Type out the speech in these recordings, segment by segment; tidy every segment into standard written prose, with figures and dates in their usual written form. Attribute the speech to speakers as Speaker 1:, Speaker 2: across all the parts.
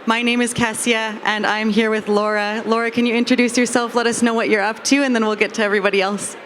Speaker 1: My name is Kessia, and I'm here with Laura. Laura, can you introduce yourself? Let us know what you're up to, and then we'll get to everybody else.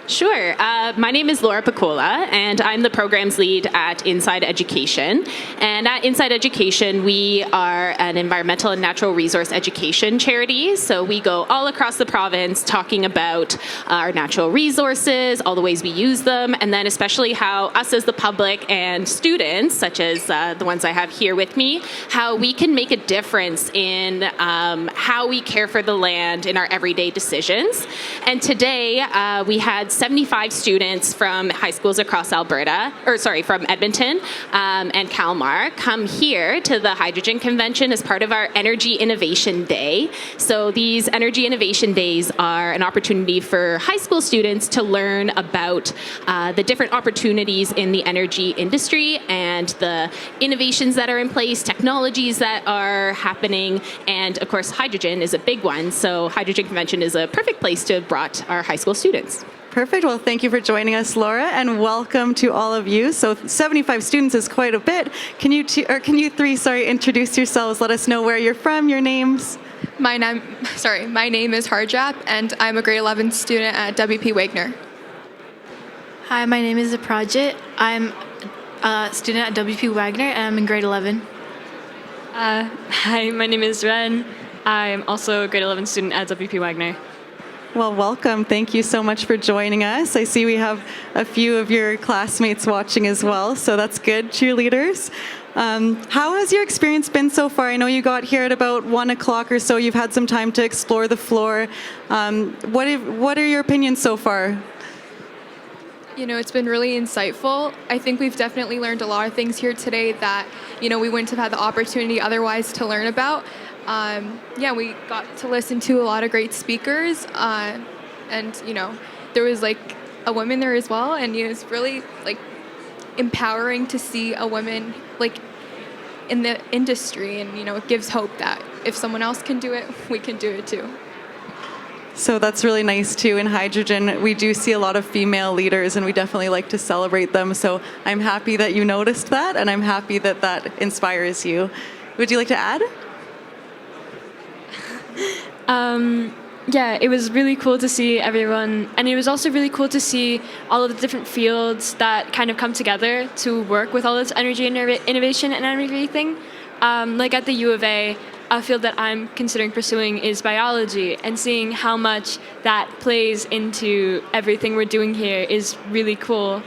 Speaker 2: Sure. My name is Laura Pekkola, and I'm the programs lead at Inside Education. And at Inside Education, we are an environmental and natural resource education charity. So we go all across the province talking about our natural resources, all the ways we use them, and then especially how us as the public and students, such as the ones I have here with me, how we can make a difference in how we care for the land in our everyday decisions. And today, we had 75 students from high schools across from Edmonton and Kalmar come here to the Hydrogen Convention as part of our Energy Innovation Day. So these Energy Innovation Days are an opportunity for high school students to learn about the different opportunities in the energy industry and the innovations that are in place, technologies that are happening, and of course hydrogen is a big one. So Hydrogen Convention is a perfect place to have brought our high school students.
Speaker 1: Perfect. Well, thank you for joining us, Laura, and welcome to all of you. So 75 students is quite a bit. Can you three introduce yourselves? Let us know where you're from, your names.
Speaker 3: My name is Harjap, and I'm a grade 11 student at WP Wagner.
Speaker 4: Hi, my name is Aprajit. I'm a student at WP Wagner, and I'm in grade 11.
Speaker 5: Hi, my name is Ren. I'm also a grade 11 student at WP Wagner.
Speaker 1: Well, welcome. Thank you so much for joining us. I see we have a few of your classmates watching as well, so that's good, cheerleaders. How has your experience been so far? I know you got here at about 1 o'clock or so. You've had some time to explore the floor. What are your opinions so far?
Speaker 3: You know, it's been really insightful. I think we've definitely learned a lot of things here today that, we wouldn't have had the opportunity otherwise to learn about. We got to listen to a lot of great speakers, and there was a woman there as well, and it's really empowering to see a woman in the industry, and it gives hope that if someone else can do it, we can do it too.
Speaker 1: So that's really nice too. In hydrogen, we do see a lot of female leaders, and we definitely like to celebrate them. So I'm happy that you noticed that, and I'm happy that that inspires you. Would you like to add?
Speaker 5: It was really cool to see everyone, and it was also really cool to see all of the different fields that kind of come together to work with all this energy innovation and everything. At the U of A, a field that I'm considering pursuing is biology, and seeing how much that plays into everything we're doing here is really cool.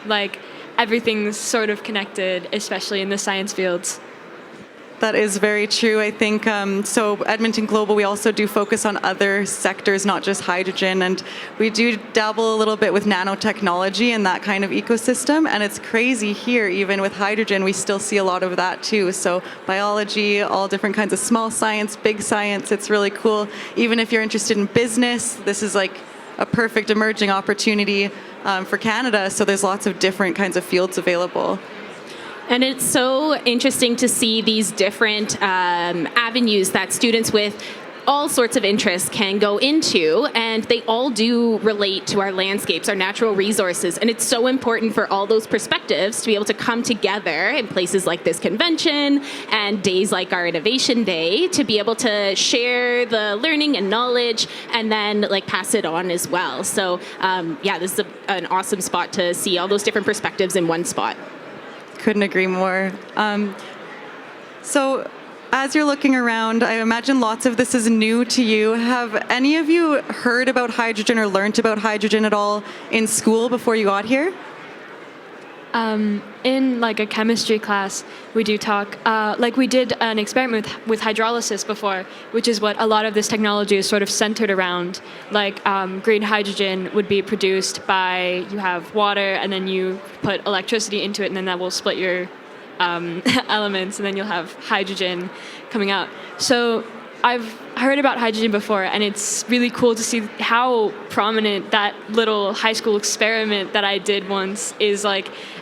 Speaker 5: Everything's sort of connected, especially in the science fields.
Speaker 1: That is very true. I think, so Edmonton Global, we also do focus on other sectors, not just hydrogen, and we do dabble a little bit with nanotechnology and that kind of ecosystem, and it's crazy here, even with hydrogen, we still see a lot of that too. So biology, all different kinds of small science, big science, it's really cool. Even if you're interested in business, this is a perfect emerging opportunity for Canada, so there's lots of different kinds of fields available.
Speaker 2: And it's so interesting to see these different avenues that students with all sorts of interests can go into, and they all do relate to our landscapes, our natural resources, and it's so important for all those perspectives to be able to come together in places like this convention and days like our Innovation Day to be able to share the learning and knowledge and then pass it on as well. So this is an awesome spot to see all those different perspectives in one spot.
Speaker 1: Couldn't agree more. So as you're looking around, I imagine lots of this is new to you. Have any of you heard about hydrogen or learned about hydrogen at all in school before you got here?
Speaker 5: In a chemistry class, we do talk, we did an experiment with hydrolysis before, which is what a lot of this technology is sort of centered around. Green hydrogen would be produced by, you have water, and then you put electricity into it, and then that will split your elements, and then you'll have hydrogen coming out. So I've heard about hydrogen before, and it's really cool to see how prominent that little high school experiment that I did once is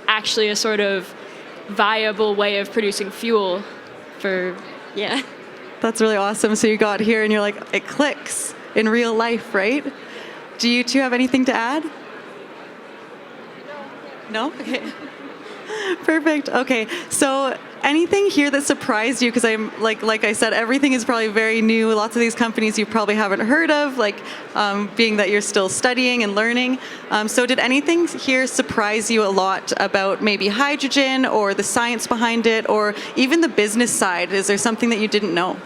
Speaker 5: actually a sort of viable way of producing fuel for,
Speaker 1: That's really awesome. So you got here and you're it clicks in real life, right? Do you two have anything to add? No? Okay. Perfect. Okay. So anything here that surprised you? Because I'm like I said, everything is probably very new. Lots of these companies you probably haven't heard of, being that you're still studying and learning. So did anything here surprise you a lot about maybe hydrogen or the science behind it, or even the business side? Is there something that you didn't know?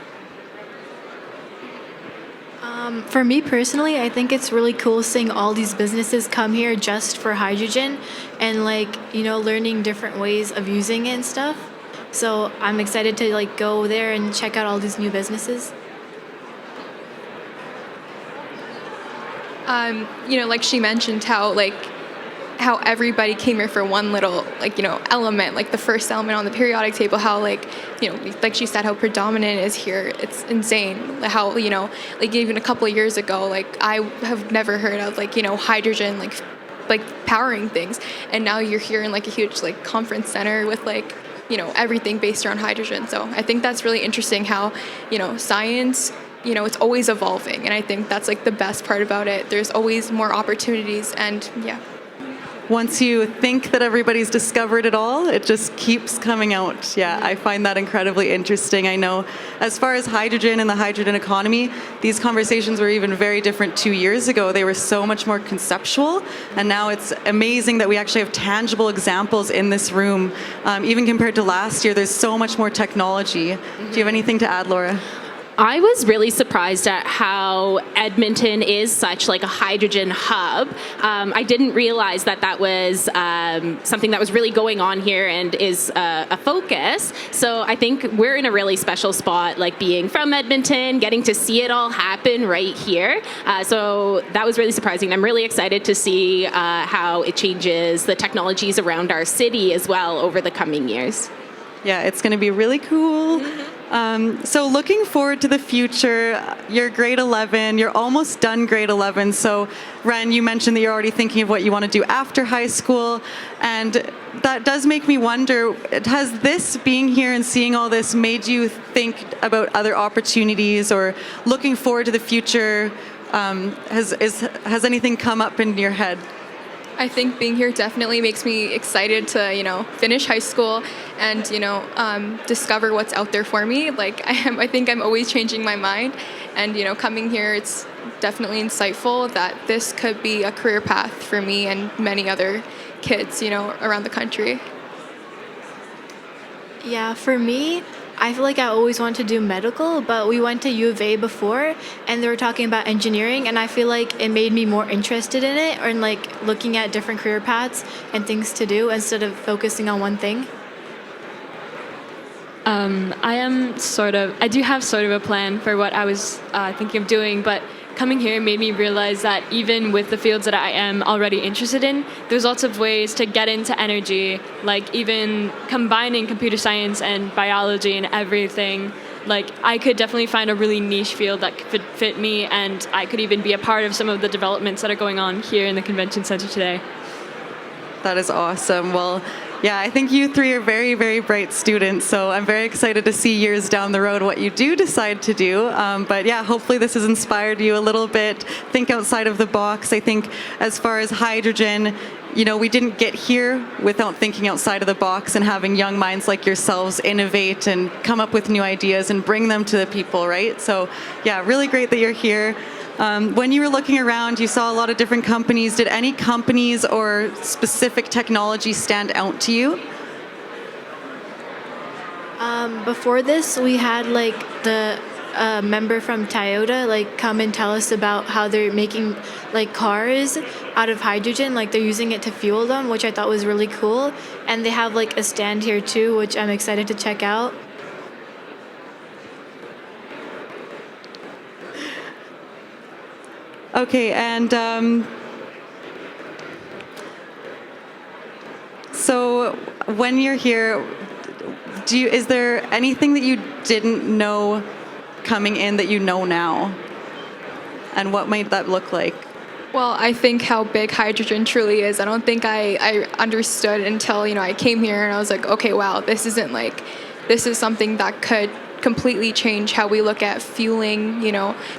Speaker 4: For me personally, I think it's really cool seeing all these businesses come here just for hydrogen and learning different ways of using it and stuff. So I'm excited to go there and check out all these new businesses.
Speaker 3: Like she mentioned how everybody came here for one little element, like the first element on the periodic table, how like she said, how predominant it is here. It's insane how even a couple of years ago, I have never heard of hydrogen powering things, and now you're here in a huge conference center with everything based around hydrogen. So I think that's really interesting how science, it's always evolving, and I think that's the best part about it. There's always more opportunities, and yeah.
Speaker 1: Once you think that everybody's discovered it all, it just keeps coming out. Yeah, I find that incredibly interesting. I know as far as hydrogen and the hydrogen economy, these conversations were even very different 2 years ago. They were so much more conceptual, and now it's amazing that we actually have tangible examples in this room. Even compared to last year, there's so much more technology. Do you have anything to add, Laura?
Speaker 2: I was really surprised at how Edmonton is such a hydrogen hub. I didn't realize that was something that was really going on here and is a focus. So I think we're in a really special spot, being from Edmonton, getting to see it all happen right here. So that was really surprising. I'm really excited to see how it changes the technologies around our city as well over the coming years.
Speaker 1: Yeah, it's going to be really cool. So looking forward to the future, you're grade 11, you're almost done grade 11. So Ren, you mentioned that you're already thinking of what you want to do after high school. And that does make me wonder, has this being here and seeing all this made you think about other opportunities or looking forward to the future? Has anything come up in your head?
Speaker 3: I think being here definitely makes me excited to, finish high school and, discover what's out there for me. I think I'm always changing my mind, and, coming here, it's definitely insightful that this could be a career path for me and many other kids, around the country.
Speaker 4: Yeah, for me, I feel like I always wanted to do medical, but we went to U of A before, and they were talking about engineering, and I feel like it made me more interested in it, or in looking at different career paths and things to do instead of focusing on one thing.
Speaker 5: I do have sort of a plan for what I was thinking of doing, but coming here made me realize that even with the fields that I am already interested in, there's lots of ways to get into energy, even combining computer science and biology and everything. I could definitely find a really niche field that could fit me, and I could even be a part of some of the developments that are going on here in the convention center today.
Speaker 1: That is awesome. Well, yeah, I think you three are very, very bright students, so I'm very excited to see years down the road what you do decide to do. But yeah, hopefully this has inspired you a little bit. Think outside of the box. I think as far as hydrogen, we didn't get here without thinking outside of the box and having young minds like yourselves innovate and come up with new ideas and bring them to the people, right? So yeah, really great that you're here. When you were looking around, you saw a lot of different companies. Did any companies or specific technology stand out to you?
Speaker 4: Before this, we had the member from Toyota come and tell us about how they're making cars out of hydrogen, they're using it to fuel them, which I thought was really cool. And they have a stand here too, which I'm excited to check out.
Speaker 1: Okay, and so when you're here, is there anything that you didn't know coming in that you know now? And what might that look like?
Speaker 3: Well, I think how big hydrogen truly is. I don't think I understood until, I came here and I was like, okay, wow, this is something that could completely change how we look at fueling,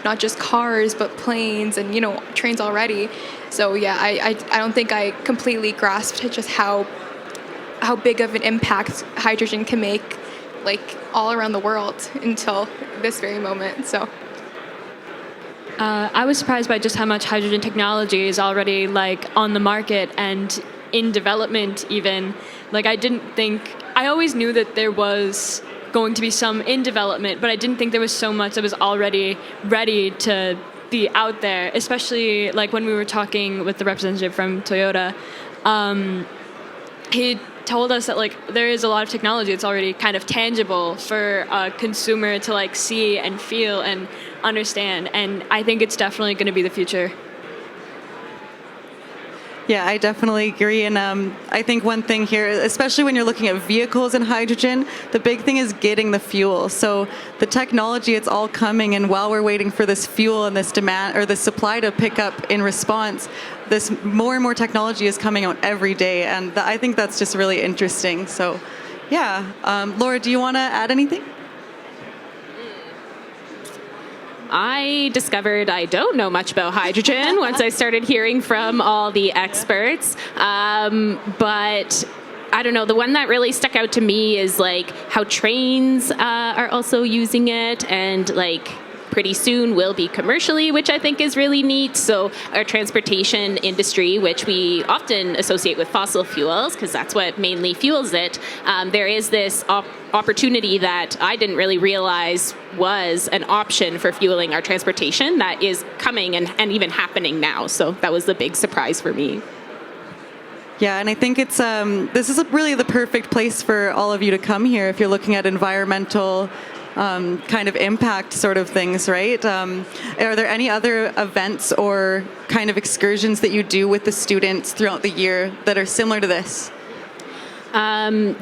Speaker 3: not just cars, but planes and, trains already. So yeah, I don't think I completely grasped just how big of an impact hydrogen can make like all around the world until this very moment. So
Speaker 5: I was surprised by just how much hydrogen technology is already like on the market and in development even. Like I always knew that there was going to be some in development, but I didn't think there was so much that was already ready to be out there, especially like when we were talking with the representative from Toyota. He told us that like there is a lot of technology that's already kind of tangible for a consumer to like see and feel and understand, and I think it's definitely going to be the future.
Speaker 1: Yeah, I definitely agree. And I think one thing here, especially when you're looking at vehicles and hydrogen, the big thing is getting the fuel. So the technology, it's all coming. And while we're waiting for this fuel and this demand or the supply to pick up in response, this more and more technology is coming out every day. And I think that's just really interesting. So yeah. Laura, do you want to add anything?
Speaker 2: I discovered I don't know much about hydrogen once I started hearing from all the experts. But I don't know, the one that really stuck out to me is like how trains are also using it, and like pretty soon will be commercially, which I think is really neat. So our transportation industry, which we often associate with fossil fuels, because that's what mainly fuels it, there is this opportunity that I didn't really realize was an option for fueling our transportation that is coming and even happening now. So that was the big surprise for me.
Speaker 1: Yeah, and I think it's this is really the perfect place for all of you to come here if you're looking at environmental kind of impact sort of things, right? Are there any other events or kind of excursions that you do with the students throughout the year that are similar to this?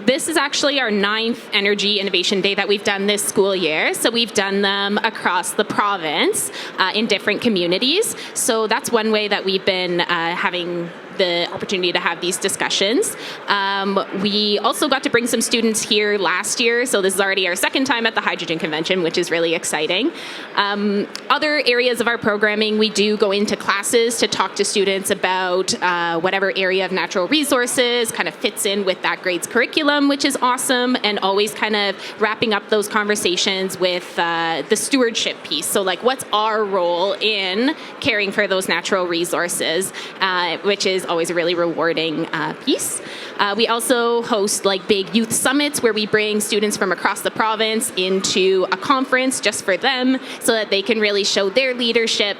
Speaker 2: This is actually our 9th Energy Innovation Day that we've done this school year. So we've done them across the province in different communities. So that's one way that we've been having the opportunity to have these discussions. We also got to bring some students here last year, so this is already our second time at the Hydrogen Convention, which is really exciting. Other areas of our programming, we do go into classes to talk to students about whatever area of natural resources kind of fits in with that grade's curriculum, which is awesome, and always kind of wrapping up those conversations with the stewardship piece. So like, what's our role in caring for those natural resources, which is always a really rewarding piece. We also host like big youth summits where we bring students from across the province into a conference just for them so that they can really show their leadership.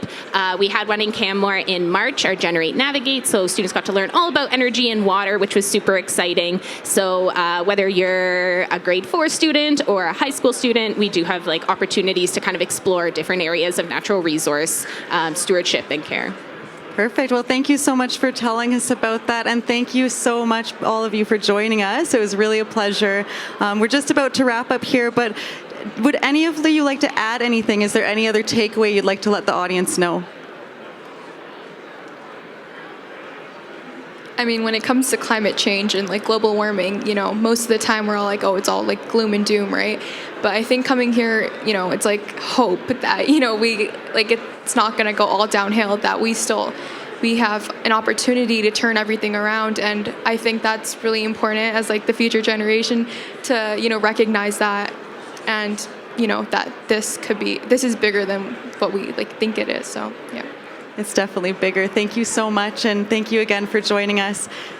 Speaker 2: We had one in Canmore in March, our Generate Navigate, so students got to learn all about energy and water, which was super exciting. So whether you're a grade 4 student or a high school student, we do have like opportunities to kind of explore different areas of natural resource stewardship and care.
Speaker 1: Perfect. Well, thank you so much for telling us about that. And thank you so much, all of you, for joining us. It was really a pleasure. We're just about to wrap up here, but would any of you like to add anything? Is there any other takeaway you'd like to let the audience know?
Speaker 3: I mean, when it comes to climate change and like global warming, you know, most of the time we're all like, oh, it's all like gloom and doom, right? But I think coming here, you know, it's like hope that, you know, we like it's not going to go all downhill, that we have an opportunity to turn everything around. And I think that's really important as like the future generation to, you know, recognize that, and, you know, that this is bigger than what we like think it is. So, yeah.
Speaker 1: It's definitely bigger. Thank you so much, and thank you again for joining us.